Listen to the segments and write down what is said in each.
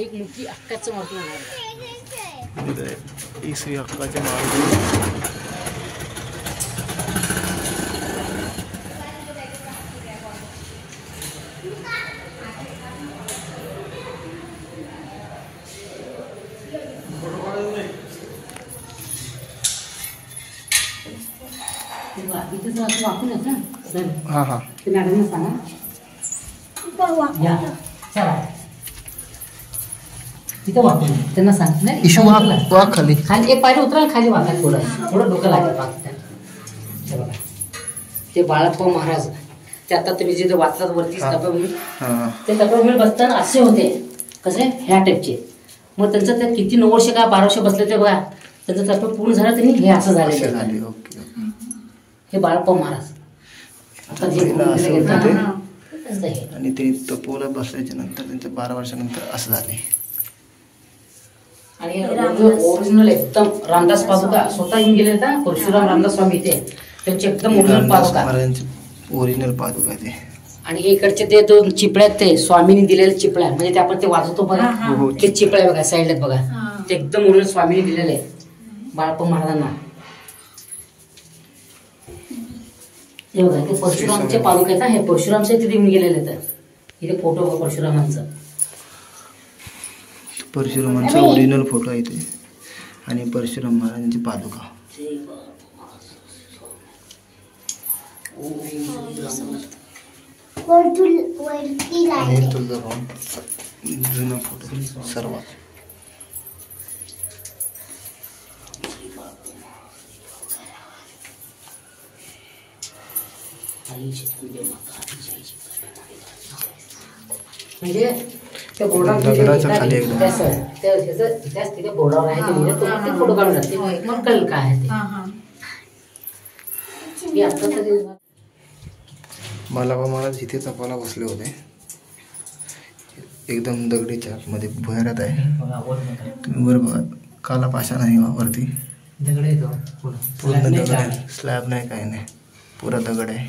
एक मुठी अक्काचं मार्ग होणार इसवी अक्काच्या मार्ग हाँ हाँ तिथं वाकून त्यांना सांग नाही इशू वाक खाली खाली एक पायरी उतरा खाली वाका थोडं डोकं लागेल बघा ते बाळप्पा महाराज ते आता तुम्ही जिथे वाचलात वरती ते तपभूमी बसताना असे होते कसे ह्या टाईपचे मग त्यांचं ते किती 9 वर्ष का 12 वर्ष बसले ते बघा त्यांचं तत्व पूर्ण झालं त्यांनी हे असं झालं हे बाळप्पा महाराज आणि ते तपोला बसल्याच्या नंतर त्यांच्या 12 वर्षानंतर असं झाले आणि ओरिजिनल एकदम रामदास पादुका स्वतः येऊन गेले ना परशुराम रामदास स्वामी इथे त्यांचे एकदम ओरिजिनल पादुका ओरिजिनल पादुका ते आणि इकडचे ते 2 चिपळ्यात ते स्वामींनी दिलेले चिपळ्या म्हणजे ते आपण ते वाजवतो बघा ते चिपळ्या बघा साईडला बघा ते एकदम ओरिजिनल स्वामींनी दिलेले बाळप्पा महाराजांना हे बघा ते परशुरामचे पादुका आहेत हे परशुरामचे तिथे येऊन गेलेले तर इथे फोटो बघा परशुरामांचा परशुरामांचा ओरिजिनल फोटो आहे ते आणि परशुराम महाराजांची पादुका जुना फोटो सर्वात म्हणजे त्या बोर्डावर खाली बोर्डावर आहे ते फोटो काढून टाकते मग कळेल काय आहे ते बाळप्पा महाराज इथे तपाला बसले होते एकदम दगडीच्या मध्ये भुयारात आहे तुम्ही वर बघा काला पाषाण आहे वरती पूर्ण दगड आहे स्लॅब नाही काही नाही पुरा दगड आहे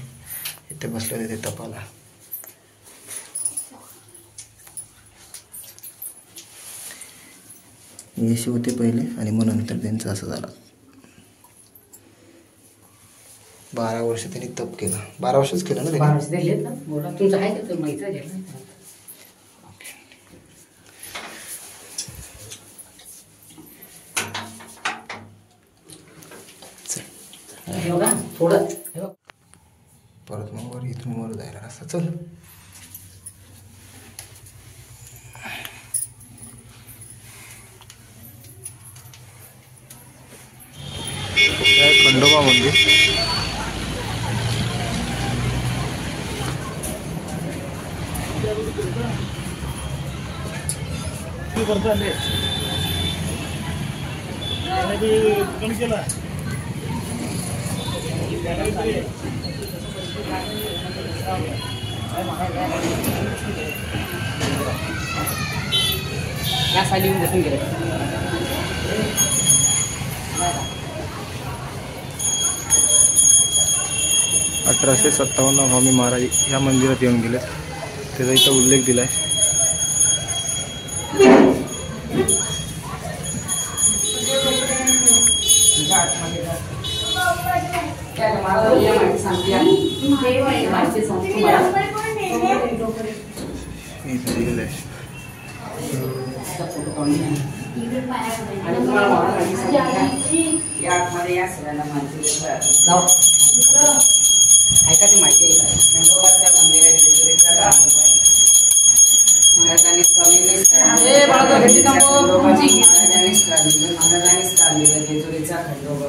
इथे बसलेले ते तपाला येशू होते पहिले आणि मग नंतर त्यांचं असं झालं 12 वर्ष त्यांनी तप केलं 12 वर्षच केलं ना 12 वर्ष दिलेत ना तुमचं आहे का माहिती आहे थोडं परत मग वर इथून वर जायला असं चल खंडोबा मंदिर या साली बसून गेले 1857 स्वामी महाराज या मंदिरात येऊन गेले त्याचा इथं उल्लेख दिलाय ऐका ती माहिती आहे का खंडोबाच्या मंदिरात महाराजांनी काढलेलं जेजुरीचा खंडोबा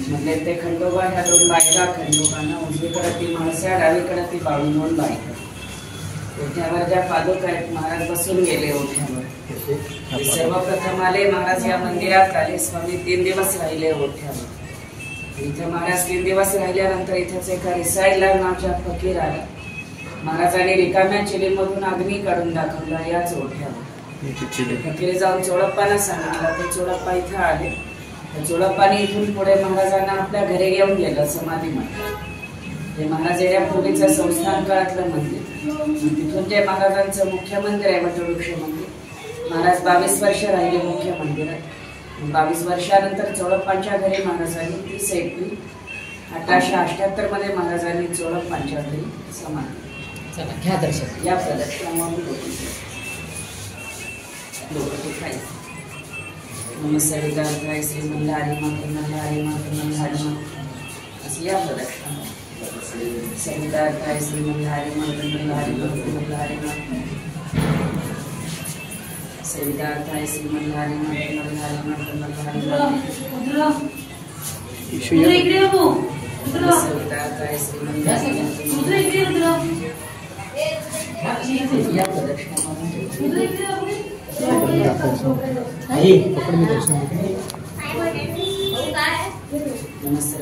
म्हणजे ते खंडोबा ह्या 2 बायका खंडोबांना उजवीकडे ती माणसा डावीकडे ती बाळून बायका ओठ्यावर ज्या पादुका आहेत महाराज बसून गेले ओठ्यावर सर्वप्रथम आले महाराज या मंदिरात आले स्वामी 3 दिवस राहिले ओठ्यावर इथे महाराज 3 दिवस राहिल्यानंतर इथेच एका रिसाईडला नावच्या फकीर आला महाराजांनी रिकाम्या चिलीमधून अग्नी काढून दाखवला याच ओठ्यावर फकीर जाऊन चोळप्पांना सांगितलं ते चोळप्पा इथं आले चोळप्पाने इथून पुढे महाराजांना आपल्या घरी घेऊन गेलं समाधीमध्ये ते महाराज येण्यापूर्वीचं संस्थान काळातलं मंदिर तिथून ते महाराजांचं मुख्य मंदिर आहे वटवृक्ष मंदिर महाराज 22 वर्ष राहिले मुख्य मंदिरात. 22 वर्षानंतर चोळप्पांच्या घरी महाराजांनी 30 एप्रिल 1878 मध्ये महाराजांनी चोळप्पांच्या घरी समाधी. चला घ्या दर्शन. या प्रदक्षिणामध्ये नमस्ते श्री मल्हारी मल्हारी मल्हारी असं या प्रदक्षिणामध्ये सवितार्थाय श्री मल्हारी मल्हारी मल्हारी सवितार्थाय श्री मल्हारी मल्हारी मल्हारी सवितार्थाय श्री मल्हारी या प्रदक्षिणामध्ये नमस्ते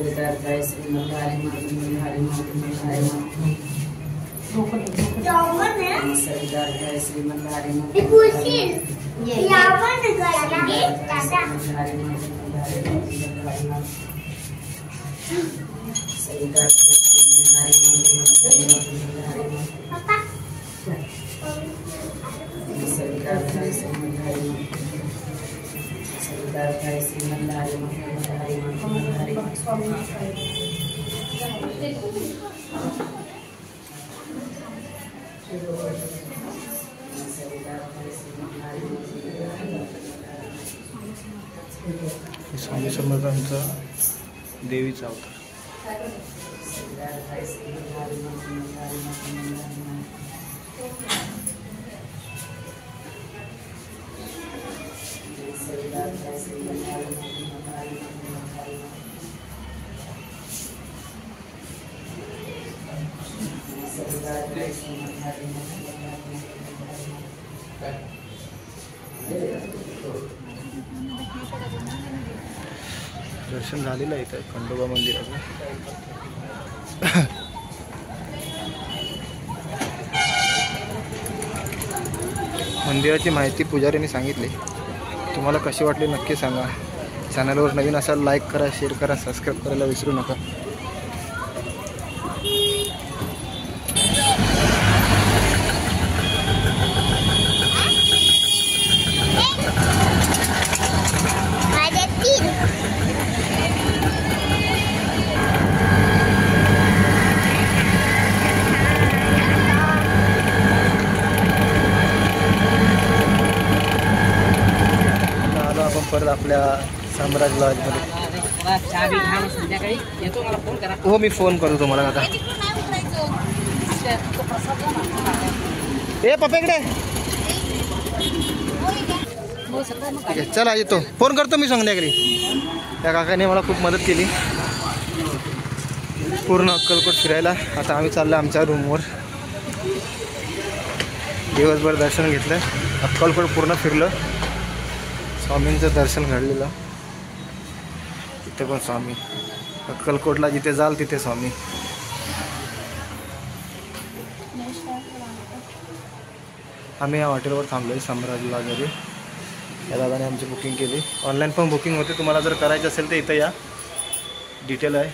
श्री मल्हारी मल्हारी मल्हारी नमस्ते श्री मल्हारी स्वामी समर्थांचा देवीचा अवतार. दर्शन झालेलं आहे इथं खंडोबा मंदिराचं. मंदिराची माहिती पुजारीने सांगितली. तुम्हाला कशी वाटली नक्की सांगा. चॅनलवर नवीन असाल लाईक करा, शेअर करा, सबस्क्राईब करायला विसरू नका. परत आपल्या साम्राज्य लॉजमध्ये. हो मी फोन करतो तुम्हाला आता. ए पप्पेकडे ठीक आहे चला येतो. फोन करतो मी संध्याकाळी. त्या काकाने मला खूप मदत केली पूर्ण अक्कलकोट फिरायला. आता आम्ही चाललो आमच्या रूमवर. दिवसभर दर्शन घेतलं, अक्कलकोट पूर्ण फिरलं. स्वामींचं दर्शन घडलेलं. तिथे पण स्वामी. अक्कलकोटला जिथे जाल तिथे स्वामी. आम्ही या हॉटेलवर थांबलो आहे सम्राट लॉजमध्ये. या दादाने आमची बुकिंग केली. ऑनलाईन पण बुकिंग होते. तुम्हाला जर करायचं असेल तर इथं या, डिटेल आहे.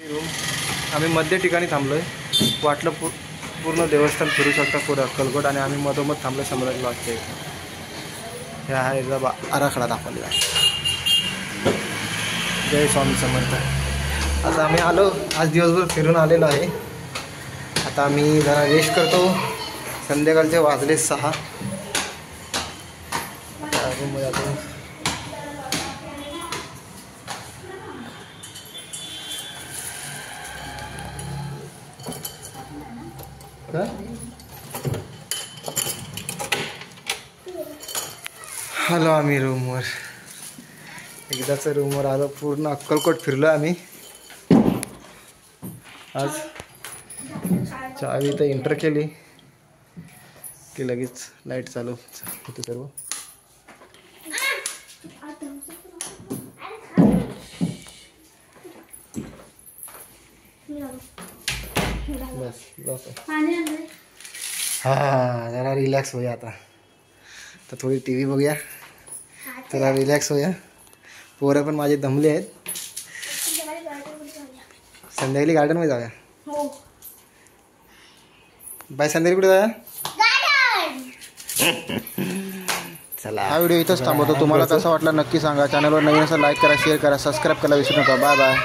रूम आम्ही मध्य ठिकाणी थांबलो आहे. वाटलं पूर्ण देवस्थान फिरू शकता पूर्ण अक्कलकोट. आणि आम्ही मधोमध थांबलो सम्राट लॉजच्या इथे. हे आहे आराखडा दाखवलेला आहे. जय स्वामी समर्थ. आता आम्ही आलो, आज दिवसभर फिरून आलेलो आहे. आता आम्ही जरा रेस्ट करतो. संध्याकाळचे वाजले 6. आलो आम्ही रूमवर. एकदाच रूमवर आलो. पूर्ण अक्कलकोट फिरलो आम्ही आज. चावी तर एंटर केली की लगेच लाईट चालू होते सर्व. बस हां जरा रिलॅक्स होऊया आता. तर थोडी टी व्ही बघूया, जरा रिलॅक्स होऊया. पोरं पण माझे दमले आहेत. संध्याकाळी गार्डनमध्ये जाऊया. बाय संध्याकाळी कुठे जाऊया? चला हा व्हिडिओ इथंच थांबवतो. तुम्हाला कसा वाटला नक्की सांगा. चॅनलवर नवीन असेल लाईक करा, शेअर करा, सबस्क्राईब करायला विसरू नका. Bye bye.